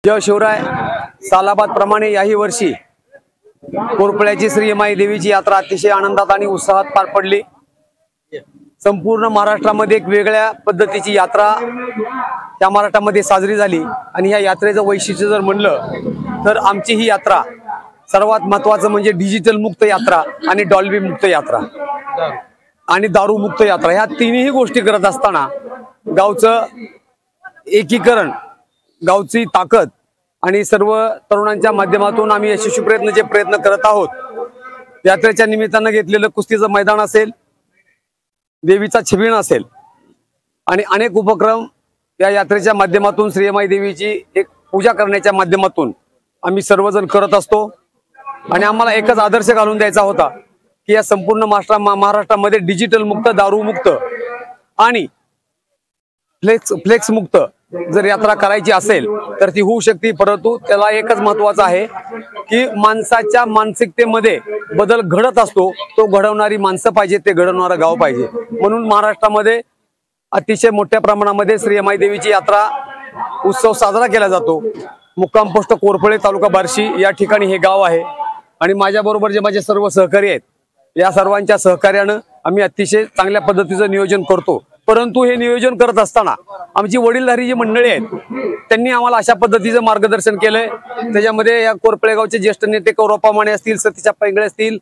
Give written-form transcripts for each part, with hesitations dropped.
जय शिवराय। सालाबाद प्रमाणे याही वर्षी कोरपळ्याची श्री माई देवीची यात्रा अतिशय आनंदात आणि उत्साहात पार पडली। संपूर्ण महाराष्ट्रामध्ये एक वेगळ्या पद्धतीची यात्रा या महाराष्ट्रामध्ये साजरी झाली आणि या यात्रेचं वैशिष्ट्य जर म्हणलं तर आमची ही यात्रा सर्वात महत्त्वाचं म्हणजे डिजिटल मुक्त यात्रा आणि डॉल्बी मुक्त यात्रा आणि दारू मुक्त यात्रा ह्या तिन्ही गोष्टी करत असताना गावचं एकीकरण, गावची ताकद आणि सर्व तरुणांच्या माध्यमातून आम्ही यशस्वी प्रयत्न करत आहोत। यात्रेच्या निमित्तानं घेतलेलं कुस्तीचं मैदान असेल, देवीचा छबिण असेल आणि अनेक उपक्रम या यात्रेच्या माध्यमातून श्रीमाई देवीची एक पूजा करण्याच्या माध्यमातून आम्ही सर्वजण करत असतो। आणि आम्हाला एकच आदर्श घालून द्यायचा होता की या संपूर्ण महाराष्ट्रामध्ये डिजिटल मुक्त, दारू मुक्त आणि फ्लेक्स मुक्त जर यात्रा करायची असेल तर ती होऊ शकते, परंतु त्याला एकच महत्त्वाचं आहे की माणसाच्या मानसिकतेमध्ये बदल घडत असतो, तो घडवणारी माणसं पाहिजे, ते घडवणारं गाव पाहिजे। म्हणून महाराष्ट्रामध्ये अतिशय मोठ्या प्रमाणामध्ये श्रीमाई देवीची यात्रा उत्सव साजरा केला जातो। मुक्काम पोस्ट कोरपळे, तालुका बार्शी या ठिकाणी हे गाव आहे आणि माझ्याबरोबर जे माझे सर्व सहकारी आहेत या सर्वांच्या सहकार्यानं आम्ही अतिशय चांगल्या पद्धतीचं नियोजन करतो। परंतु हे नियोजन करत असताना आमची वडीलधारी जी मंडळी आहेत त्यांनी आम्हाला अशा पद्धतीचं मार्गदर्शन केलंय। त्याच्यामध्ये या कोरपळे गावचे ज्येष्ठ नेते कौरप्पा माने असतील, सतीश इंगळे असतील,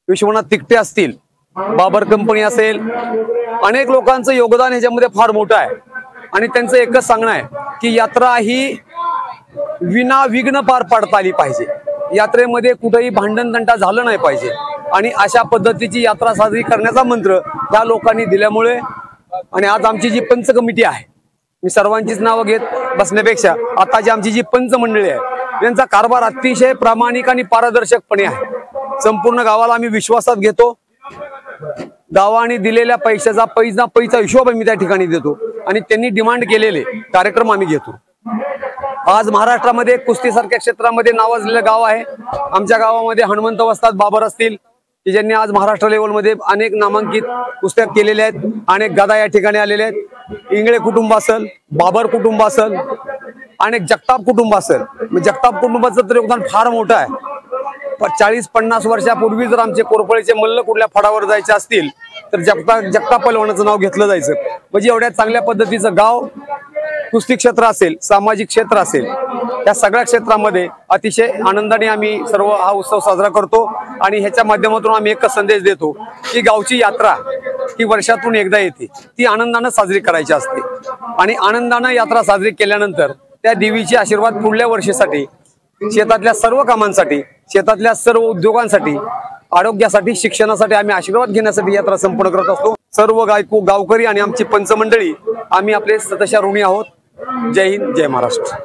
विश्वनाथ तिकटे असतील, बाबर कंपनी असेल, अनेक लोकांचं योगदान ह्याच्यामध्ये फार मोठं आहे आणि त्यांचं एकच सांगणं आहे की यात्रा ही विना पार पाडता आली पाहिजे, यात्रेमध्ये कुठेही भांडण तंटा झालं नाही पाहिजे आणि अशा पद्धतीची यात्रा साजरी करण्याचा मंत्र त्या लोकांनी दिल्यामुळे आणि आज आमची जी पंच कमिटी आहे, मी सर्वांचीच नावं घेत बसण्यापेक्षा आता जी आमची जी पंच मंडळी आहे त्यांचा कारभार अतिशय प्रामाणिक आणि पारदर्शकपणे आहे। संपूर्ण गावाला आम्ही विश्वासात घेतो। गावाने दिलेल्या पैशाचा पैसा हिशोब आम्ही त्या ठिकाणी देतो आणि त्यांनी डिमांड केलेले कार्यक्रम आम्ही घेतो। आज महाराष्ट्रामध्ये कुस्तीसारख्या क्षेत्रामध्ये नावाजलेलं गाव आहे। आमच्या गावामध्ये हनुमंत वस्ताद बाबर असतील की ज्यांनी आज महाराष्ट्र लेवलमध्ये अनेक नामांकित कुस्त्या केलेल्या आहेत, अनेक गदा या ठिकाणी आलेले आहेत। इंगळे कुटुंब असेल, बाबर कुटुंब असेल, अनेक जगताप कुटुंब असेल, जगताप कुटुंबाचं तर योगदान फार मोठं आहे। 40-50 वर्षापूर्वी जर आमचे कोरपळीचे मल्ल कुठल्या फडावर जायचे असतील तर जगताप पैलवानाचं नाव घेतलं जायचं। म्हणजे एवढ्या चांगल्या पद्धतीचं गाव, कुस्ती क्षेत्र असेल, सामाजिक क्षेत्र असेल, या सगळ्या क्षेत्रामध्ये अतिशय आनंदाने आम्ही सर्व हा उत्सव साजरा करतो आणि ह्याच्या माध्यमातून आम्ही एकच संदेश देतो की गावची यात्रा ही वर्षातून एकदा येते, ती आनंदाने साजरी करायची असते आणि आनंदाने यात्रा साजरी केल्यानंतर त्या देवीचे आशीर्वाद पुढल्या वर्षीसाठी, शेतातल्या सर्व कामांसाठी, शेतातल्या सर्व उद्योगांसाठी, आरोग्यासाठी, शिक्षणासाठी आम्ही आशीर्वाद घेण्यासाठी यात्रा संपूर्ण करत असतो। सर्व गावकरी आणि आमची पंचमंडळी आम्ही आपले सतशा ऋणी आहोत। जय हिंद, जय महाराष्ट्र।